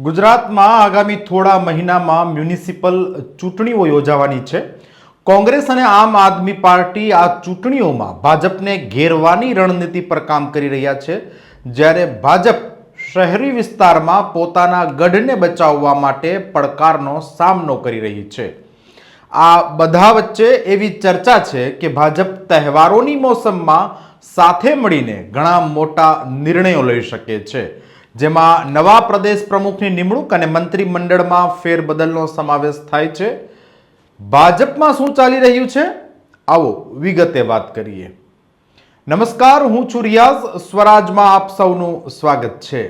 ગુજરાતમાં આગામી થોડા મહિનામાં મ્યુનિસિપલ ચૂંટણીઓ યોજાવાની છે। કોંગ્રેસ અને આમ આદમી પાર્ટી આ ચૂંટણીઓમાં ભાજપને ઘેરવાની રણનીતિ પર કામ કરી રહ્યા છે, જ્યારે ભાજપ શહેરી વિસ્તારમાં પોતાના ગઢને બચાવવા માટે પડકારનો સામનો કરી રહી છે। આ બધા વચ્ચે એવી ચર્ચા છે કે ભાજપ તહેવારોની મોસમમાં સાથે મળીને ઘણા મોટા નિર્ણયો લઈ શકે છે, જેમાં નવા પ્રદેશ પ્રમુખની નિમણૂક અને મંત્રીમંડળમાં ફેરબદલનો સમાવેશ થાય છે। ભાજપમાં શું ચાલી રહ્યું છે, આવો વિગતે વાત કરીએ। નમસ્કાર, હું છું રિયાઝ, સ્વરાજમાં આપ સૌનું સ્વાગત છે।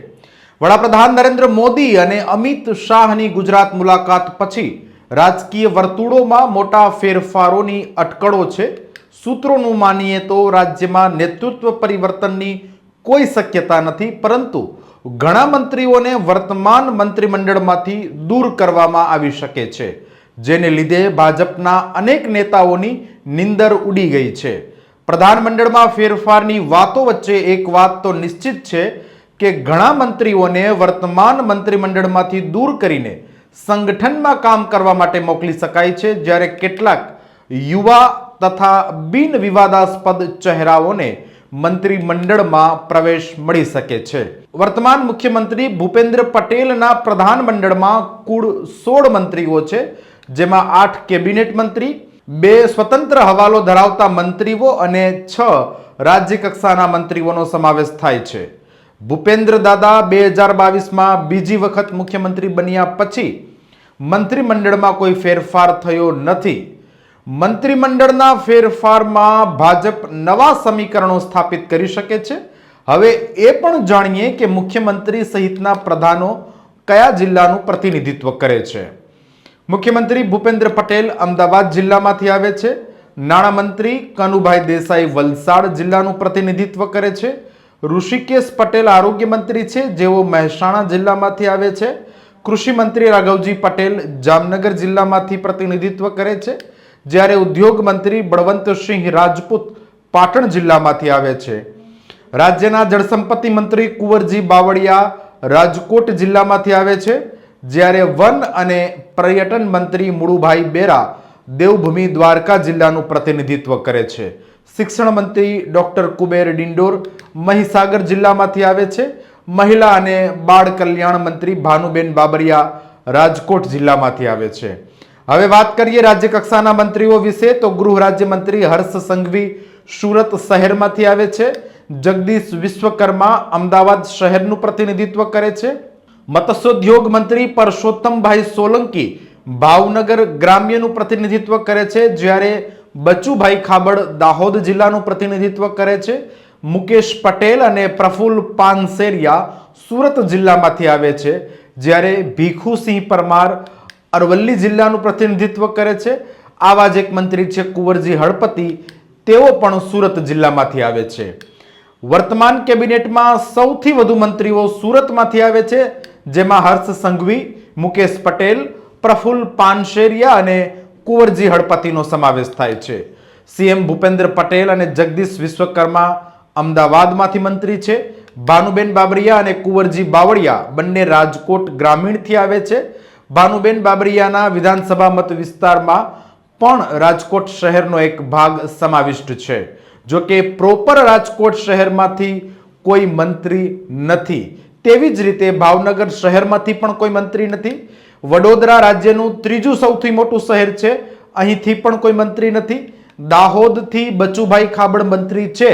વડાપ્રધાન નરેન્દ્ર મોદી અને અમિત શાહની ગુજરાત મુલાકાત પછી રાજકીય વર્તુળોમાં મોટા ફેરફારોની અટકળો છે। સૂત્રોનું માનીએ તો રાજ્યમાં નેતૃત્વ પરિવર્તનની કોઈ શક્યતા નથી, પરંતુ ઘણા મંત્રીઓને વર્તમાન મંત્રીમંડળમાંથી દૂર કરવામાં આવી શકે છે, જેને લીધે ભાજપના અનેક નેતાઓની નીંદર ઉડી ગઈ છે। પ્રધાનમંડળમાં ફેરફારની વાતો વચ્ચે એક વાત તો નિશ્ચિત છે કે ઘણા મંત્રીઓને વર્તમાન મંત્રીમંડળમાંથી દૂર કરીને સંગઠનમાં કામ કરવા માટે મોકલી શકાય છે, જ્યારે કેટલાક યુવા તથા બિન વિવાદાસ્પદ ચહેરાઓને મંત્રીમંડળમાં પ્રવેશ મળી શકે છે। વર્તમાન મુખ્યમંત્રી ભૂપેન્દ્ર પટેલના પ્રધાનમંડળમાં કુલ 16 મંત્રીઓ છે, જેમાં 8 કેબિનેટ મંત્રી, 2 સ્વતંત્ર હવાલો ધરાવતા મંત્રીઓ અને 6 રાજ્ય કક્ષાના મંત્રીઓનો સમાવેશ થાય છે। ભૂપેન્દ્ર દાદા 2022માં બીજી વખત મુખ્યમંત્રી બન્યા પછી મંત્રીમંડળમાં કોઈ ફેરફાર થયો નથી। મંત્રીમંડળના ફેરફારમાં ભાજપ નવા સમીકરણો સ્થાપિત કરી શકે છે। હવે એ પણ જાણીએ કે મુખ્યમંત્રી સહિતના પ્રધાનો કયા જિલ્લાનું પ્રતિનિધિત્વ કરે છે। મુખ્યમંત્રી ભૂપેન્દ્ર પટેલ અમદાવાદ જિલ્લામાંથી આવે છે। નાણામંત્રી કનુભાઈ દેસાઈ વલસાડ જિલ્લાનું પ્રતિનિધિત્વ કરે છે। ઋષિકેશ પટેલ આરોગ્ય મંત્રી છે, જેઓ મહેસાણા જિલ્લામાંથી આવે છે। કૃષિ મંત્રી રાઘવજી પટેલ જામનગર જિલ્લામાંથી પ્રતિનિધિત્વ કરે છે, જ્યારે ઉદ્યોગ મંત્રી બળવંતસિંહ રાજપૂત પાટણ જિલ્લામાંથી આવે છે। રાજ્યના જળસંપત્તિ મંત્રી કુંવરજી બાવળિયા રાજકોટ જિલ્લામાંથી આવે છે, જ્યારે વન અને પર્યટન મંત્રી મુળુભાઈ બેરા દેવભૂમિ દ્વારકા જિલ્લાનું પ્રતિનિધિત્વ કરે છે। શિક્ષણ મંત્રી ડોક્ટર કુબેર ડિંડોર મહીસાગર જિલ્લામાંથી આવે છે। મહિલા અને બાળ કલ્યાણ મંત્રી ભાનુબેન બાબરિયા રાજકોટ જિલ્લામાંથી આવે છે। હવે વાત કરીએ રાજ્ય કક્ષાના મંત્રીઓ વિશે, તો ગૃહ રાજ્ય મંત્રી હર્ષ સંઘવી સુરત શહેરમાંથી આવે છે। જગદીશ વિશ્વકર્મા અમદાવાદ શહેરનું પ્રતિનિધિત્વ કરે છે। મત્સ્યોદ્યોગ મંત્રી પરસોત્તમભાઈ સોલંકી ભાવનગર ગ્રામ્યનું પ્રતિનિધિત્વ કરે છે, જ્યારે બચુભાઈ ખાબડ દાહોદ જિલ્લાનું પ્રતિનિધિત્વ કરે છે। મુકેશ પટેલ અને પ્રફુલ્લ પાનસેરિયા સુરત જિલ્લામાંથી આવે છે, જ્યારે ભીખુસિંહ પરમાર અરવલ્લી જિલ્લાનું પ્રતિનિધિત્વ કરે છે। આવા જ એક મંત્રી છે કુંવરજી હળપતિ, તેઓ પણ સુરત જિલ્લામાંથી આવે છે। વર્તમાન કેબિનેટમાં સૌથી વધુ મંત્રીઓ સુરતમાંથી આવે છે, જેમાં હર્ષ સંઘવી, મુકેશ પટેલ, પ્રફુલ્લ પાનસેરિયા અને કુંવરજી હળપતિનો સમાવેશ થાય છે। સીએમ ભૂપેન્દ્ર પટેલ અને જગદીશ વિશ્વકર્મા અમદાવાદમાંથી મંત્રી છે। ભાનુબેન બાબરિયા અને કુંવરજી બાવળિયા બંને રાજકોટ ગ્રામીણથી આવે છે। ભાનુબેન બાબરિયાના વિધાનસભા મત વિસ્તારમાં પણ રાજકોટ શહેરનો એક ભાગ સમાવિષ્ટ છે, જો કે પ્રોપર રાજકોટ શહેરમાંથી કોઈ મંત્રી નથી। તેવી જ રીતે ભાવનગર શહેરમાંથી પણ કોઈ મંત્રી નથી। વડોદરા રાજ્યનું ત્રીજું સૌથી મોટું શહેર છે, અહીંથી પણ કોઈ મંત્રી નથી। દાહોદથી બચુભાઈ ખાબડ મંત્રી છે,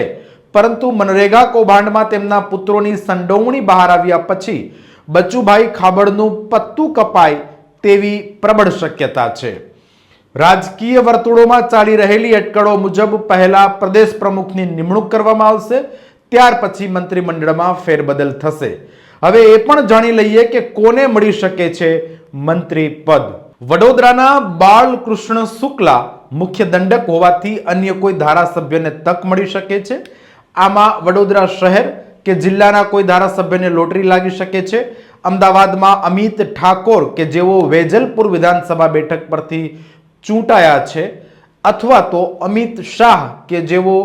પરંતુ મનરેગા કૌભાંડમાં તેમના પુત્રોની સંડોવણી બહાર આવ્યા પછી બચુભાઈ ખાબડનું પત્તું કપાય તેવી પ્રબળ શક્યતા છે। રાજકીય વર્તુળોમાં ચાલી રહેલી અટકળો મુજબ પહેલા પ્રદેશ પ્રમુખની નિમણૂક કરવામાં આવશે, ત્યાર પછી મંત્રીમંડળમાં ફેરબદલ થશે। હવે એ પણ જાણી લઈએ કે કોને મળી શકે છે મંત્રી પદ। વડોદરાના બાલકૃષ્ણ શુક્લા મુખ્ય દંડક હોવાથી અન્ય કોઈ ધારાસભ્યને તક મળી શકે છે। આમાં વડોદરા શહેર કે જિલ્લાના કોઈ ધારાસભ્યને લોટરી લાગી શકે છે। અમદાવાદમાં અમિત ઠાકોર કે જેઓ વેજલપુર વિધાનસભા બેઠક પરથી ચૂંટાયા છે, અથવા તો અમિત શાહ કે જેઓ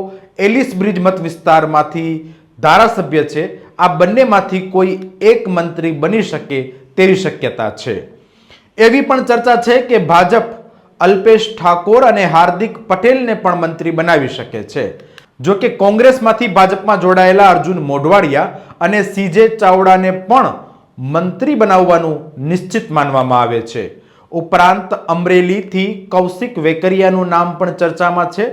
એલિસ બ્રિજ મત વિસ્તારમાંથી ધારાસભ્ય છે, આ બંનેમાંથી કોઈ એક મંત્રી બની શકે તેવી શક્યતા છે. એવી પણ ચર્ચા છે કે ભાજપ અલ્પેશ ઠાકોર અને હાર્દિક પટેલને પણ મંત્રી બનાવી શકે છે. જો કે કોંગ્રેસમાંથી ભાજપમાં જોડાયેલા અર્જુન મોઢવાડિયા અને સીજે ચાવડાને પણ મંત્રી બનાવવાનું નિશ્ચિત માનવામાં આવે છે. ઉપરાંત અમરેલીથી કૌશિક વેકરિયાનું નામ પણ ચર્ચામાં છે.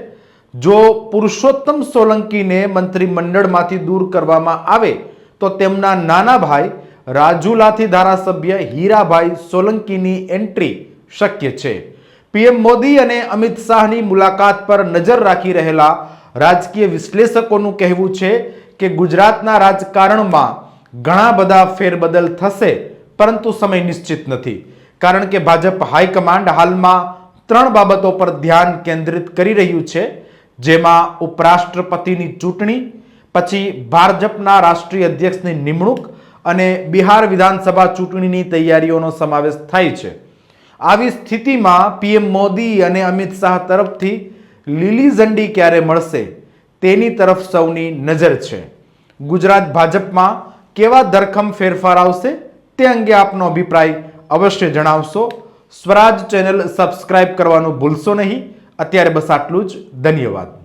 જો પુરુષોત્તમ સોલંકીને મંત્રીમંડળમાંથી દૂર કરવામાં આવે તો તેમના નાના ભાઈ રાજુલાથી ધારાસભ્ય હીરાભાઈ સોલંકીની એન્ટ્રી શક્ય છે. પીએમ મોદી અને અમિત શાહની મુલાકાત પર નજર રાખી રહેલા રાજકીય વિશ્લેષકોનું કહેવું છે કે ગુજરાતના રાજકારણમાં ઘણા બધા ફેરબદલ થશે, પરંતુ સમય નિશ્ચિત નથી. કારણ કે ભાજપ હાઈકમાન્ડ હાલમાં 3 બાબતો પર ધ્યાન કેન્દ્રિત કરી રહ્યું છે, જેમાં ઉપરાષ્ટ્રપતિની ચૂંટણી, પછી ભાજપના રાષ્ટ્રીય અધ્યક્ષની નિમણૂક અને બિહાર વિધાનસભા ચૂંટણીની તૈયારીઓનો સમાવેશ થાય છે. આવી સ્થિતિમાં પીએમ મોદી અને અમિત શાહ તરફથી લીલી ઝંડી ક્યારે મળશે તેની તરફ સૌની નજર છે. ગુજરાત ભાજપમાં કેવા ધરખમ ફેરફાર આવશે તે અંગે આપનો અભિપ્રાય અવશ્ય જણાવશો. સ્વરાજ ચેનલ સબસ્ક્રાઇબ કરવાનું ભૂલશો નહીં. અત્યારે બસ આટલું જ. ધન્યવાદ.